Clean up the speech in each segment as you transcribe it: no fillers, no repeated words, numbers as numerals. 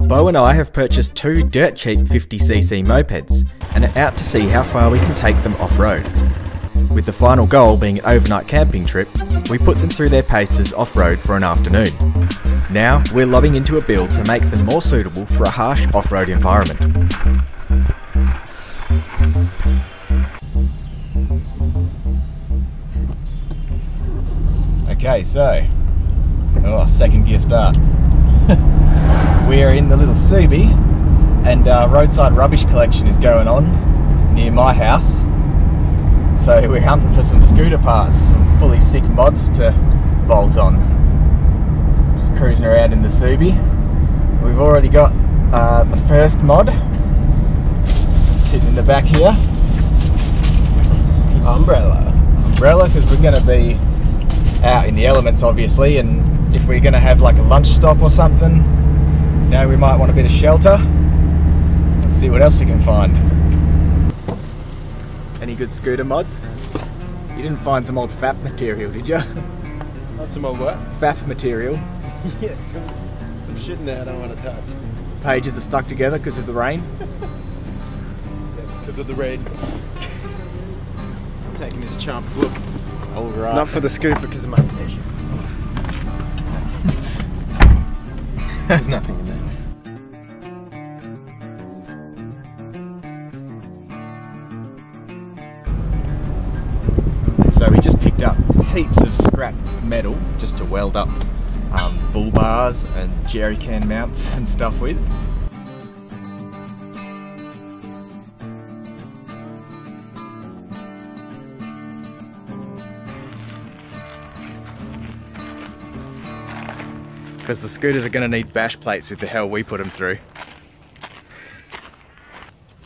Bo and I have purchased two dirt cheap 50cc mopeds and are out to see how far we can take them off-road. With the final goal being an overnight camping trip, we put them through their paces off-road for an afternoon. Now we're lobbing into a build to make them more suitable for a harsh off-road environment. Okay, so, second gear start. We are in the little Subi, and roadside rubbish collection is going on near my house. So we're hunting for some scooter parts, some fully sick mods to bolt on. Just cruising around in the Subi. We've already got the first mod sitting in the back here. Umbrella, because we're going to be out in the elements obviously, and if we're going to have like a lunch stop or something, you know, we might want a bit of shelter. Let's see what else we can find. Any good scooter mods? You didn't find some old FAP material, did you? Not some old what? FAP material. Yes, some shit in there I don't want to touch. Pages are stuck together because of the rain. Because of the rain. I'm taking this chump. Look. Alright. Not for the scoop, because of my condition. There's nothing in there. So we just picked up heaps of scrap metal just to weld up bull bars and jerry can mounts and stuff with. Because the scooters are going to need bash plates with the hell we put them through.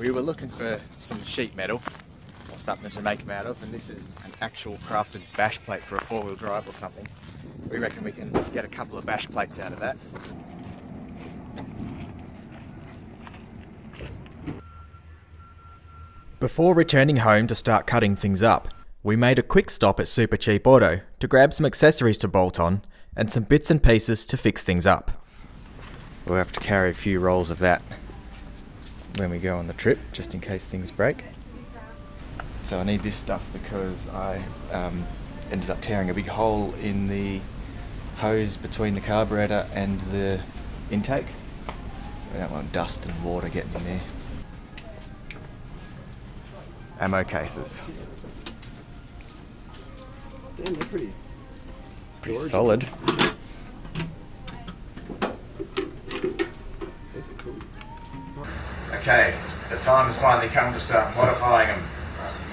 We were looking for some sheet metal or something to make them out of, and this is an actual crafted bash plate for a four-wheel drive or something. We reckon we can get a couple of bash plates out of that. Before returning home to start cutting things up, we made a quick stop at Super Cheap Auto to grab some accessories to bolt on and some bits and pieces to fix things up. We'll have to carry a few rolls of that when we go on the trip, just in case things break. So I need this stuff because I ended up tearing a big hole in the hose between the carburetor and the intake. So we don't want dust and water getting in there. Ammo cases. Damn, they're pretty solid. Okay, the time has finally come to start modifying them.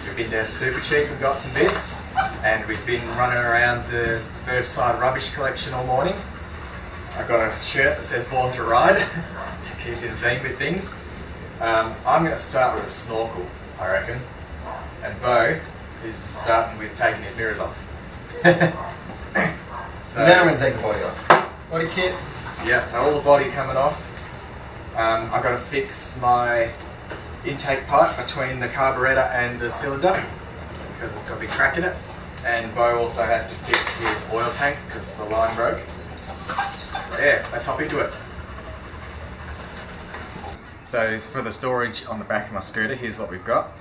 We've been down to Super Cheap and got some bits, and we've been running around the roadside rubbish collection all morning. I've got a shirt that says Born to Ride to keep in theme with things. I'm going to start with a snorkel, I reckon, and Bo is starting with taking his mirrors off. So now I'm going to take the body off. Body kit. Yeah, so all the body coming off. I've got to fix my intake pipe between the carburetor and the cylinder because it's got a big crack in it. And Bo also has to fix his oil tank because the line broke. Yeah, let's hop into it. So for the storage on the back of my scooter, here's what we've got.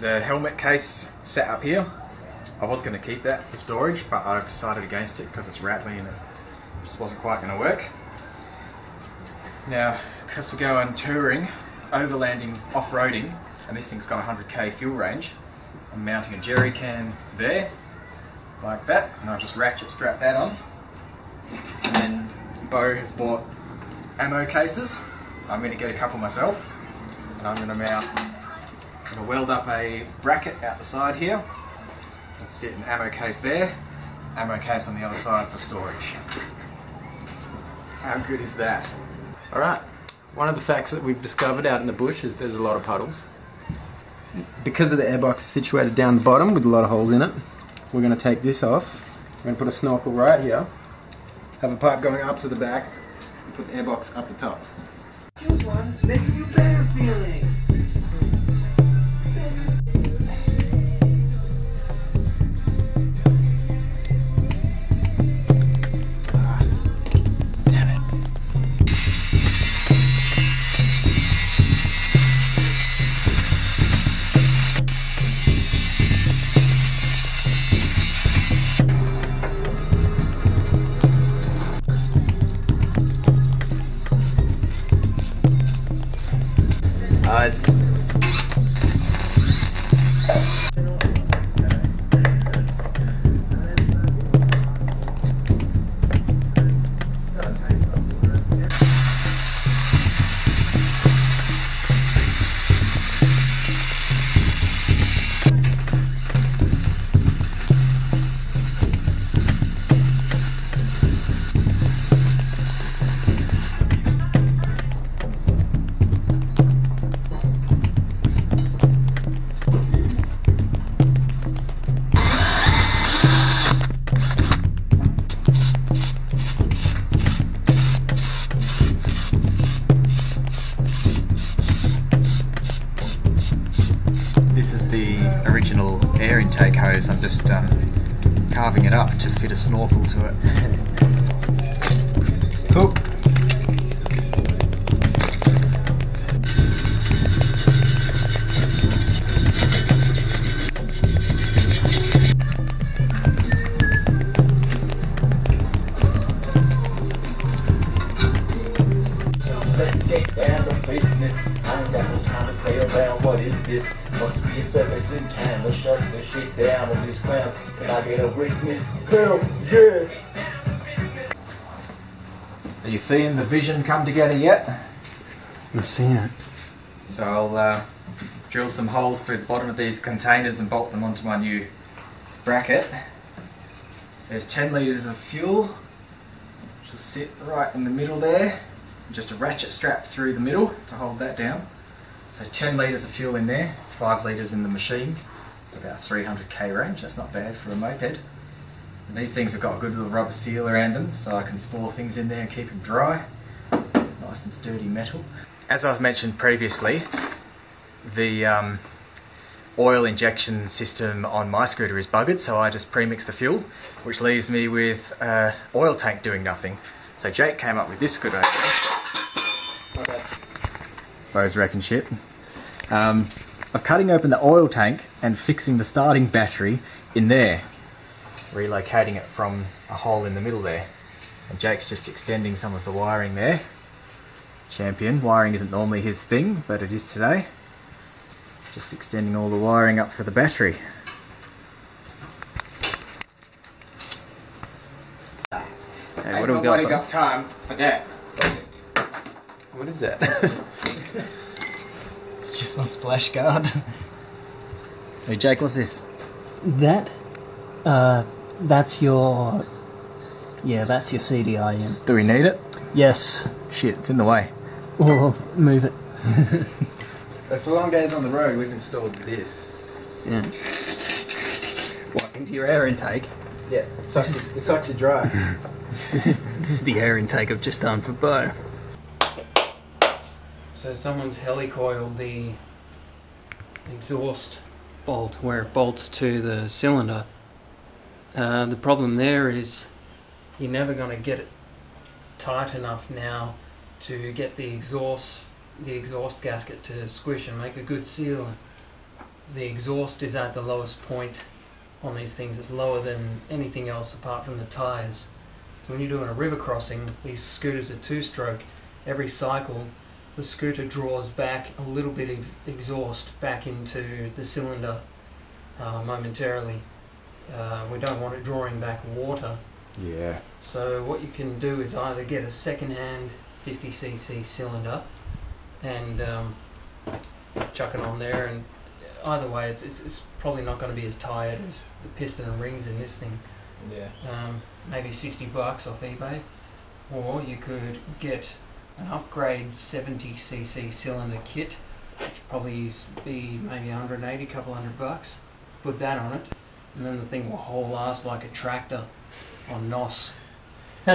The helmet case set up here. I was going to keep that for storage, but I've decided against it because it's rattly and it just wasn't quite going to work. Now, because we're going touring, overlanding, off-roading, and this thing's got a 100k fuel range, I'm mounting a jerry can there, like that, and I'll just ratchet strap that on. And then Bo has bought ammo cases. I'm going to get a couple myself, and I'm going to mount, I'm going to weld up a bracket out the side here, and sit an ammo case there, ammo case on the other side for storage. How good is that? Alright, one of the facts that we've discovered out in the bush is there's a lot of puddles. Because of the airbox situated down the bottom with a lot of holes in it, we're going to take this off. We're going to put a snorkel right here, have a pipe going up to the back, and put the airbox up the top. Choose one, making you better feeling. guys. This is the original air intake hose. I'm just carving it up to fit a snorkel to it. Cool. Let's get down to business. I ain't got no time to play around. What is this? Must be a service in time. Let's shut the shit down with these clowns. Can I get a witness? Hell yeah! Are you seeing the vision come together yet? I'm seeing it. So I'll drill some holes through the bottom of these containers and bolt them onto my new bracket. There's 10 litres of fuel, which will sit right in the middle there. Just a ratchet strap through the middle to hold that down. So 10 litres of fuel in there, 5 litres in the machine. It's about 300k range, that's not bad for a moped. And these things have got a good little rubber seal around them, so I can store things in there and keep them dry. Nice and sturdy metal. As I've mentioned previously, the oil injection system on my scooter is buggered, so I just pre-mix the fuel, which leaves me with an oil tank doing nothing. So Jake came up with this good idea. Bro's wrecking shit. Of cutting open the oil tank and fixing the starting battery in there, relocating it from a hole in the middle there. And Jake's just extending some of the wiring there. Champion. Wiring isn't normally his thing, but it is today. Just extending all the wiring up for the battery. Hey, what do we got? Got time for that. What is that? It's just my splash guard. Hey Jake, what's this? That, that's your, yeah, that's your CDIM. Do we need it? Yes. Shit, it's in the way. Or move it. For long days on the road, we've installed this. Yeah. What, into your air intake? Yeah, it sucks you dry. This is the air intake I've just done for Bo. So someone's helicoiled the exhaust bolt where it bolts to the cylinder. The problem there is you're never going to get it tight enough now to get the exhaust gasket to squish and make a good seal. The exhaust is at the lowest point on these things. It's lower than anything else apart from the tyres. So when you're doing a river crossing, these scooters are two-stroke. Every cycle the scooter draws back a little bit of exhaust back into the cylinder momentarily. We don't want it drawing back water. Yeah. So what you can do is either get a second-hand 50cc cylinder and chuck it on there, and either way it's probably not going to be as tired as the piston and rings in this thing. Yeah. Maybe $60 off eBay, or you could get an upgrade 70cc cylinder kit, which probably be maybe 180, couple $100. Put that on it, and then the thing will haul ass like a tractor on NOS. So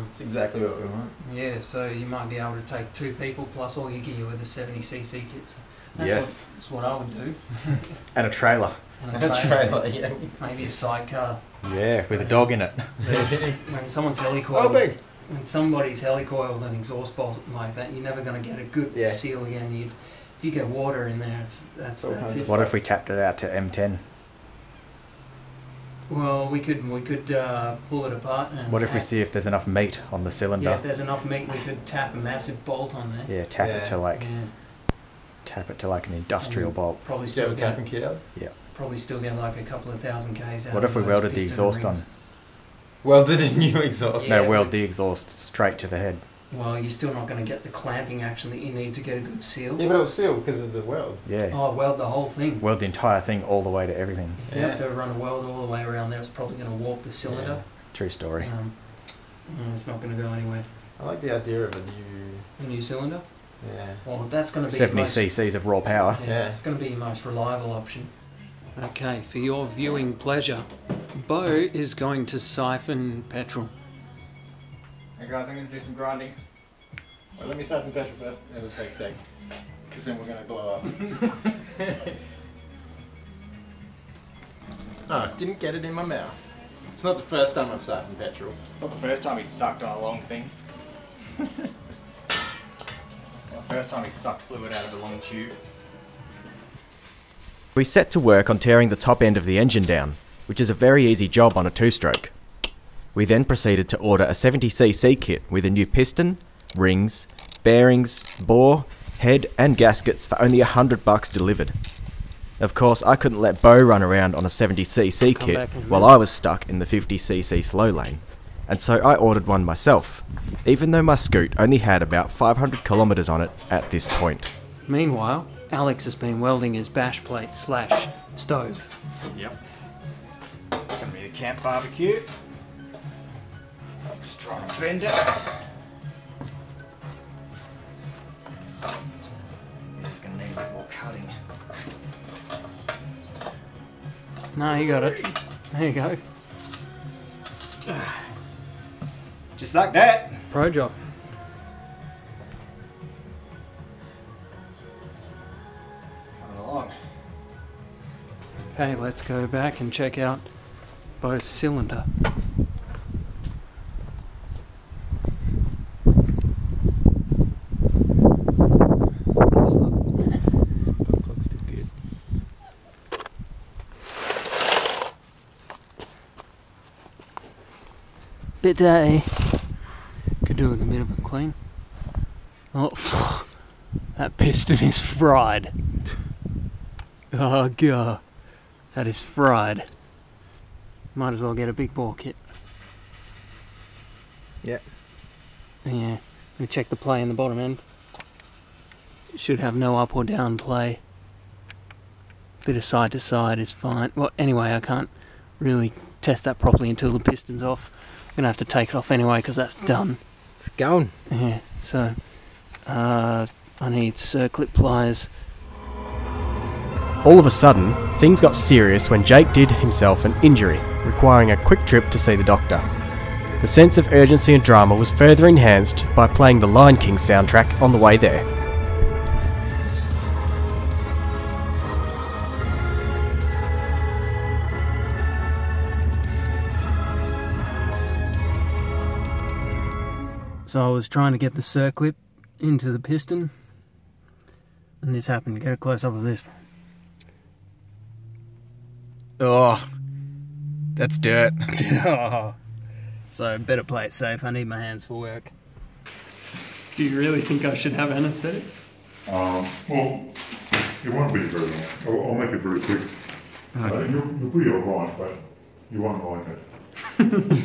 That's exactly what we want. yeah, so you might be able to take 2 people plus all your gear with a 70cc kit. So that's what I would do. And a trailer. And a trailer, yeah. maybe a sidecar. Yeah, with a dog in it. When someone's helicoiled, Oh, big. when somebody's helicoiled an exhaust bolt like that, you're never going to get a good Yeah. seal again. If you get water in there, that's it. What if we tapped it out to M10? Well, we could pull it apart and. What if we see if there's enough meat on the Yeah, cylinder? if there's enough meat, we could tap a massive bolt on there. Yeah, tap it Yeah. to like Yeah. tap it to like an industrial bolt. Probably Do you have still a get, tapping kit out? Yeah. probably still get like a couple of thousand Ks out. What if we welded the exhaust on? Welded a new exhaust. No, weld the exhaust straight to the head. Well, you're still not going to get the clamping action that you need to get a good seal. Yeah, but it was sealed because of the weld. Yeah. Oh, weld the whole thing. Weld the entire thing all the way to everything. If you have to run a weld all the way around there, it's probably going to warp the cylinder. True story. It's not going to go anywhere. I like the idea of A new cylinder? Yeah. Well, that's going to be 70 cc's of raw power. It's going to be your most reliable option. Okay, for your viewing pleasure, Bo is going to siphon petrol. Hey guys, I'm going to do some grinding. Well, let me siphon petrol first. It'll take a sec. Because then we're going to blow up. Oh, I didn't get it in my mouth. It's not the first time I've siphoned petrol. It's not the first time he sucked on a long thing. The first time he sucked fluid out of a long tube. We set to work on tearing the top end of the engine down, which is a very easy job on a two-stroke. We then proceeded to order a 70cc kit with a new piston, rings, bearings, bore, head and gaskets for only $100 delivered. Of course, I couldn't let Bo run around on a 70cc kit while I was stuck in the 50cc slow lane, and so I ordered one myself, even though my scoot only had about 500 kilometres on it at this point. Meanwhile, Alex has been welding his bash plate / stove. Yep. Gonna be the camp barbecue. I'll just try and bend it. This is gonna need a bit more cutting. No, you got it. There you go. Just like that. Pro job. Coming along. Okay, let's go back and check out Bo's cylinder. Bit dirty. Could do with a bit of a clean. Oh, that piston is fried. Oh god, that is fried. Might as well get a big bore kit. Yep. Yeah, we check the play in the bottom end. It should have no up or down play. Bit of side to side is fine. Well, anyway, I can't really test that properly until the piston's off. I'm gonna have to take it off anyway because that's done. It's going. Yeah, so I need circlip pliers. All of a sudden, things got serious when Jake did himself an injury, requiring a quick trip to see the doctor. The sense of urgency and drama was further enhanced by playing the Lion King soundtrack on the way there. So I was trying to get the circlip into the piston, and this happened. Get a close up of this. Oh, that's dirt. So better play it safe. I need my hands for work. Do you really think I should have anaesthetic? Well, it won't be very long. I'll make it very quick. You'll be alright, but you won't like it.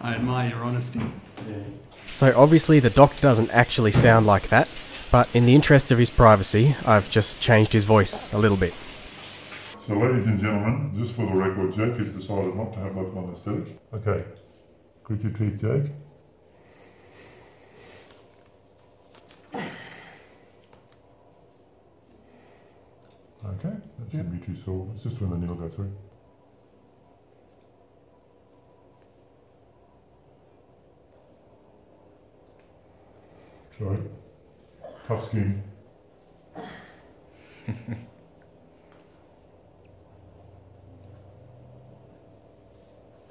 I admire your honesty. Yeah. So obviously the doctor doesn't actually sound like that, but in the interest of his privacy, I've just changed his voice a little bit. So ladies and gentlemen, just for the record, Jake has decided not to have local anaesthetic. Okay, grit your teeth, Jake. Okay, that shouldn't be too sore. It's just when the needle goes through. Sorry. Tough skin.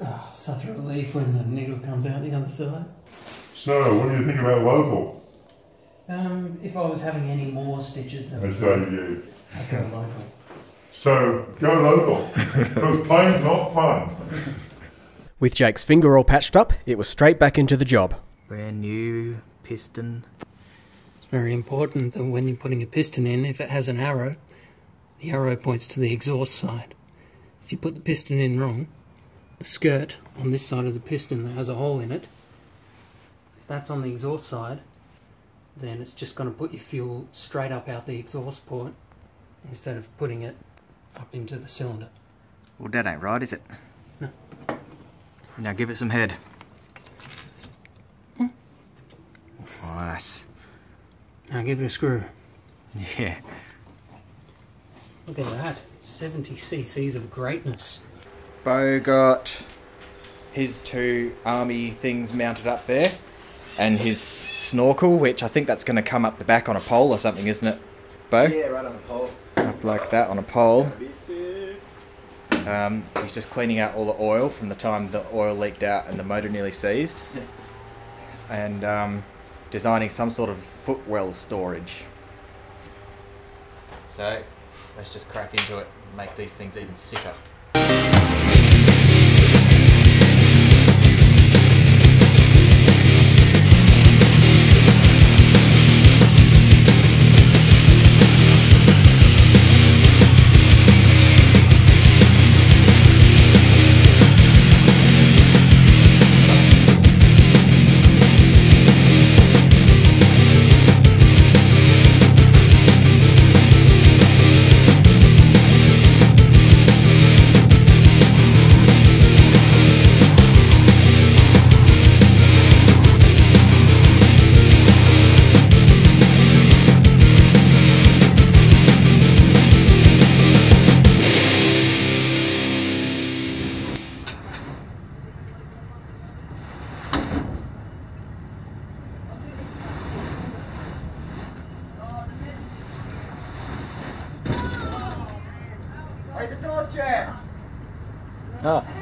Oh, such a relief when the needle comes out the other side. So, what do you think about local? If I was having any more stitches, then I say yeah. I'd go local. So, go local, because plane's not fun. With Jake's finger all patched up, it was straight back into the job. Brand new piston, very important that when you're putting a piston in, if it has an arrow, the arrow points to the exhaust side. If you put the piston in wrong, the skirt on this side of the piston that has a hole in it, if that's on the exhaust side, then it's just going to put your fuel straight up out the exhaust port instead of putting it up into the cylinder. Well, that ain't right, is it? No. Now give it some head. Nice. Now give it a screw. Yeah. Look at that. 70 cc's of greatness. Bo got his 2 army things mounted up there, and his snorkel, which I think that's going to come up the back on a pole or something, isn't it, Bo? Yeah, right on the pole. Up like that on a pole. He's just cleaning out all the oil from the time the oil leaked out and the motor nearly seized. And designing some sort of footwell storage. So let's just crack into it and make these things even sicker. Oh.